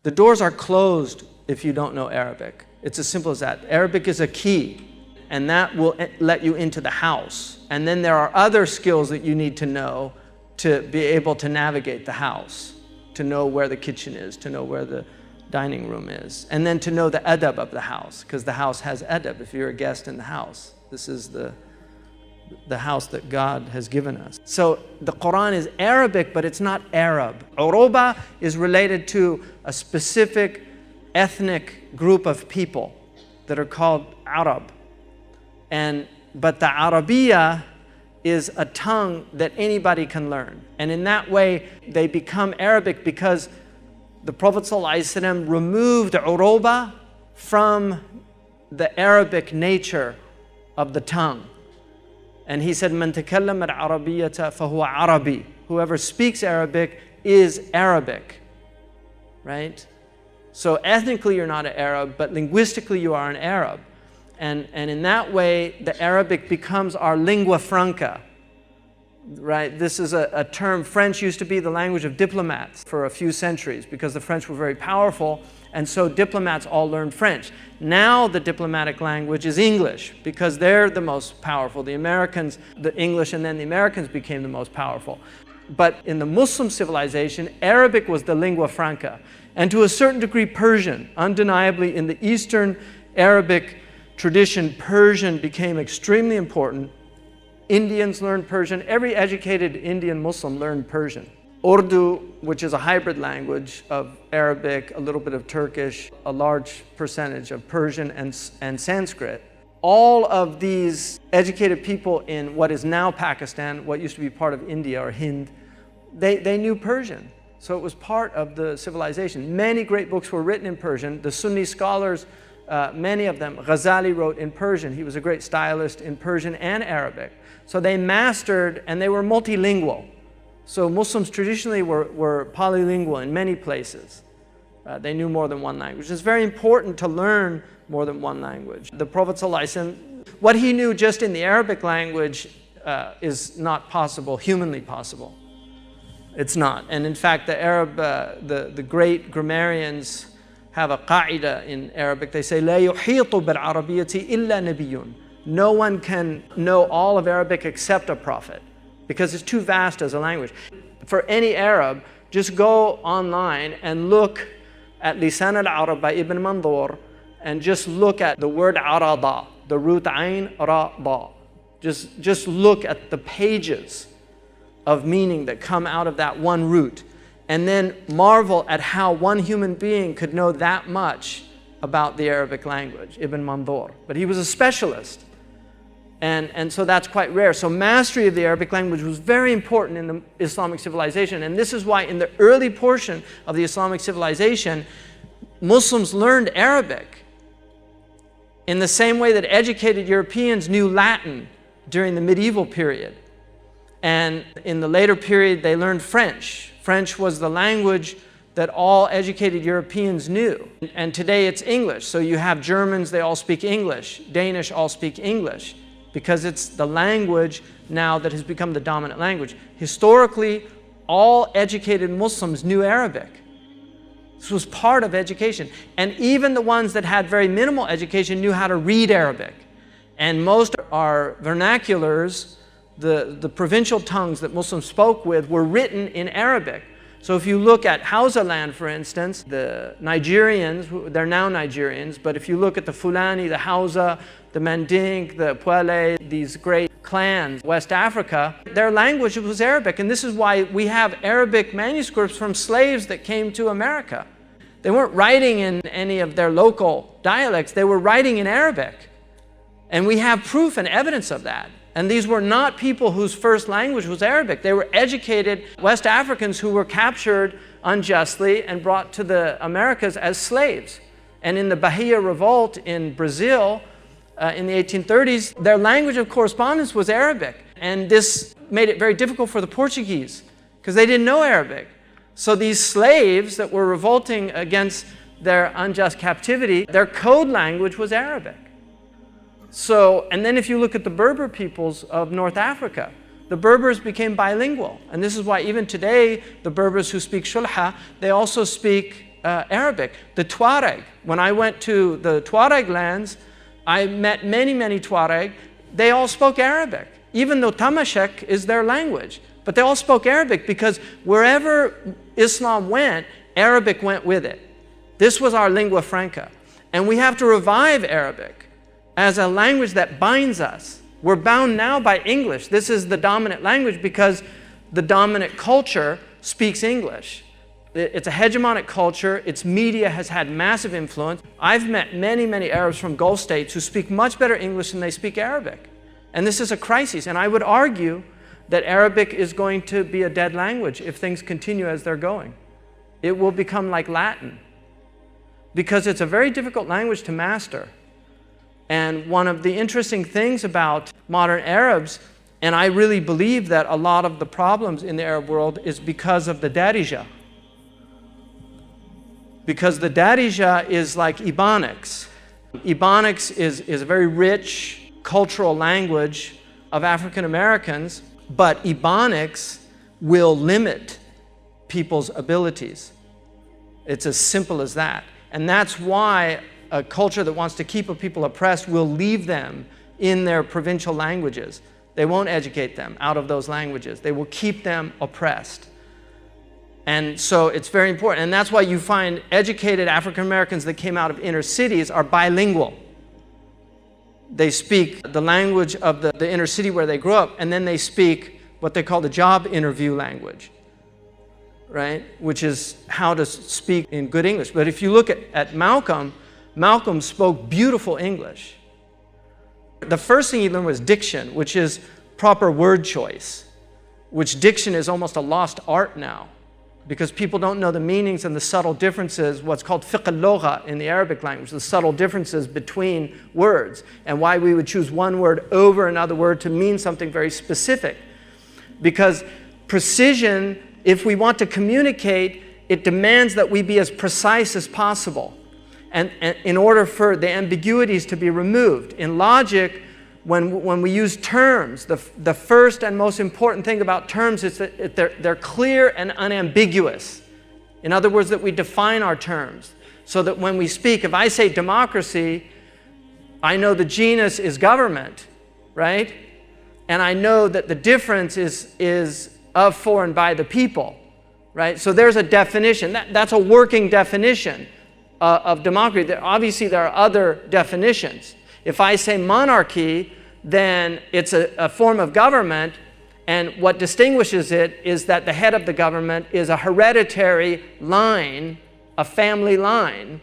The doors are closed if you don't know Arabic. It's as simple as that. Arabic is a key, and that will let you into the house. And then there are other skills that you need to know to be able to navigate the house, to know where the kitchen is, to know where the dining room is, and then to know the adab of the house, because the house has adab if you're a guest in the house. This is the house that God has given us. So the Quran is Arabic, but it's not Arab. Uruba is related to a specific ethnic group of people that are called Arab. But the Arabiya is a tongue that anybody can learn. And in that way, they become Arabic because the Prophet ﷺ removed Uruba from the Arabic nature of the tongue. And he said, "Man takallama al-arabiyyata fahuwa Arabi." Whoever speaks Arabic is Arabic, right? So ethnically you're not an Arab, but linguistically you are an Arab. And in that way, the Arabic becomes our lingua franca, right? This is a term. French used to be the language of diplomats for a few centuries because the French were very powerful, and so diplomats all learned French. Now the diplomatic language is English because they're the most powerful. The Americans, the English, and then the Americans became the most powerful. But in the Muslim civilization, Arabic was the lingua franca, and to a certain degree Persian. Undeniably, in the Eastern Arabic tradition, Persian became extremely important. Indians learned Persian. Every educated Indian Muslim learned Persian. Urdu, which is a hybrid language of Arabic, a little bit of Turkish, a large percentage of Persian and Sanskrit. All of these educated people in what is now Pakistan, what used to be part of India or Hind, they knew Persian. So it was part of the civilization. Many great books were written in Persian. The Sunni scholars, many of them, Ghazali wrote in Persian. He was a great stylist in Persian and Arabic. So they mastered, and they were multilingual. So Muslims traditionally were polylingual in many places. They knew more than one language. It's very important to learn more than one language. The Prophet ﷺ, what he knew just in the Arabic language is not possible, humanly possible. It's not. And in fact, the great grammarians have a qaida in Arabic. They say, لا يحيط بالعربية إلا نبي. No one can know all of Arabic except a prophet, because it's too vast as a language. For any Arab, just go online and look at Lisan al-Arab by Ibn Mandur and just look at the word arada, the root ayn ra da. Just look at the pages of meaning that come out of that one root, and then marvel at how one human being could know that much about the Arabic language, Ibn Mandur. But he was a specialist. And so that's quite rare. So mastery of the Arabic language was very important in the Islamic civilization. And this is why in the early portion of the Islamic civilization, Muslims learned Arabic in the same way that educated Europeans knew Latin during the medieval period. And in the later period, they learned French. French was the language that all educated Europeans knew. And today it's English. So you have Germans, they all speak English. Danish all speak English, because it's the language now that has become the dominant language. Historically, all educated Muslims knew Arabic. This was part of education. And even the ones that had very minimal education knew how to read Arabic. And most of our vernaculars, the provincial tongues that Muslims spoke with, were written in Arabic. So if you look at Hausa land, for instance, the Nigerians, they're now Nigerians, but if you look at the Fulani, the Hausa, the Mandinka, the Pwele, these great clans, West Africa, their language was Arabic. And this is why we have Arabic manuscripts from slaves that came to America. They weren't writing in any of their local dialects, they were writing in Arabic. And we have proof and evidence of that. And these were not people whose first language was Arabic. They were educated West Africans who were captured unjustly and brought to the Americas as slaves. And in the Bahia Revolt in Brazil in the 1830s, their language of correspondence was Arabic. And this made it very difficult for the Portuguese because they didn't know Arabic. So these slaves that were revolting against their unjust captivity, their code language was Arabic. So, and then if you look at the Berber peoples of North Africa, the Berbers became bilingual. And this is why even today, the Berbers who speak Shulha, they also speak Arabic. The Tuareg, when I went to the Tuareg lands, I met many, many Tuareg. They all spoke Arabic, even though Tamashek is their language. But they all spoke Arabic because wherever Islam went, Arabic went with it. This was our lingua franca. And we have to revive Arabic as a language that binds us. We're bound now by English. This is the dominant language because the dominant culture speaks English. It's a hegemonic culture. Its media has had massive influence. I've met many, many Arabs from Gulf states who speak much better English than they speak Arabic. And this is a crisis. And I would argue that Arabic is going to be a dead language if things continue as they're going. It will become like Latin because it's a very difficult language to master. And one of the interesting things about modern Arabs, and I really believe that a lot of the problems in the Arab world is because of the Darija. Because the Darija is like Ebonics. Ebonics is a very rich cultural language of African Americans, but Ebonics will limit people's abilities. It's as simple as that. And that's why a culture that wants to keep a people oppressed will leave them in their provincial languages. They won't educate them out of those languages. They will keep them oppressed. And so it's very important. And that's why you find educated African Americans that came out of inner cities are bilingual. They speak the language of the inner city where they grew up, and then they speak what they call the job interview language, right? Which is how to speak in good English. But if you look at Malcolm, Malcolm spoke beautiful English. The first thing he learned was diction, which is proper word choice, which diction is almost a lost art now because people don't know the meanings and the subtle differences, what's called fiqh al-lugha in the Arabic language, the subtle differences between words and why we would choose one word over another word to mean something very specific. Because precision, if we want to communicate, it demands that we be as precise as possible. And in order for the ambiguities to be removed. In logic, when we use terms, the first and most important thing about terms is that they're clear and unambiguous. In other words, that we define our terms. So that when we speak, if I say democracy, I know the genus is government, right? And I know that the difference is of, for, and by the people, right? So there's a definition. That's a working definition of democracy. Obviously, there are other definitions. If I say monarchy, then it's a form of government, and what distinguishes it is that the head of the government is a hereditary line, a family line.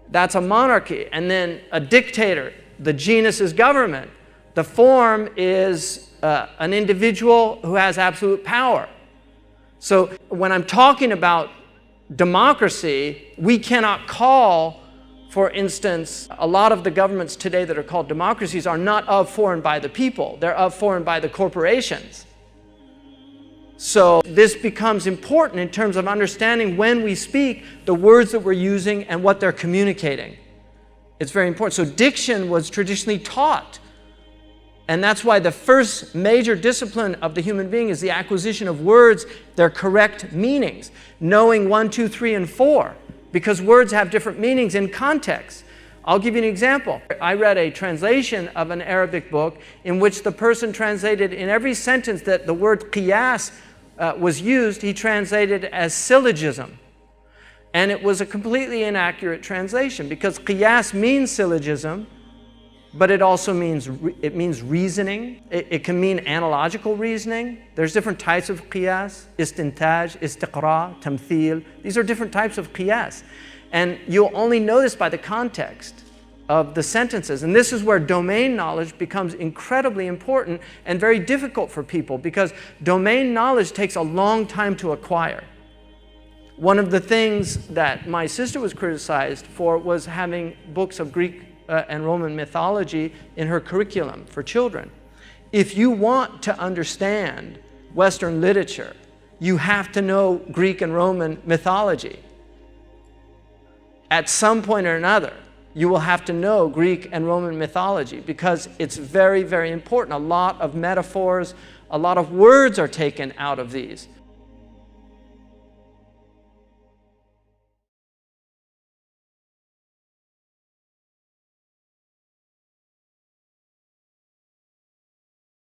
That's a monarchy. And then a dictator, the genus is government. The form is an individual who has absolute power. So when I'm talking about democracy, we cannot call, for instance, a lot of the governments today that are called democracies are not of, for, and by the people. They're of, for, and by the corporations. So this becomes important in terms of understanding when we speak the words that we're using and what they're communicating. It's very important. So diction was traditionally taught. And that's why the first major discipline of the human being is the acquisition of words, their correct meanings, knowing 1, 2, 3, and 4, because words have different meanings in context. I'll give you an example. I read a translation of an Arabic book in which the person translated in every sentence that the word qiyas was used, he translated as syllogism. And it was a completely inaccurate translation because qiyas means syllogism, but it also means reasoning. It can mean analogical reasoning. There's different types of qiyas, istintaj, istiqra, tamthil. These are different types of qiyas. And you'll only know this by the context of the sentences. And this is where domain knowledge becomes incredibly important and very difficult for people because domain knowledge takes a long time to acquire. One of the things that my sister was criticized for was having books of Greek and Roman mythology in her curriculum for children. If you want to understand Western literature, you have to know Greek and Roman mythology. At some point or another, you will have to know Greek and Roman mythology because it's very, very important. A lot of metaphors, a lot of words are taken out of these.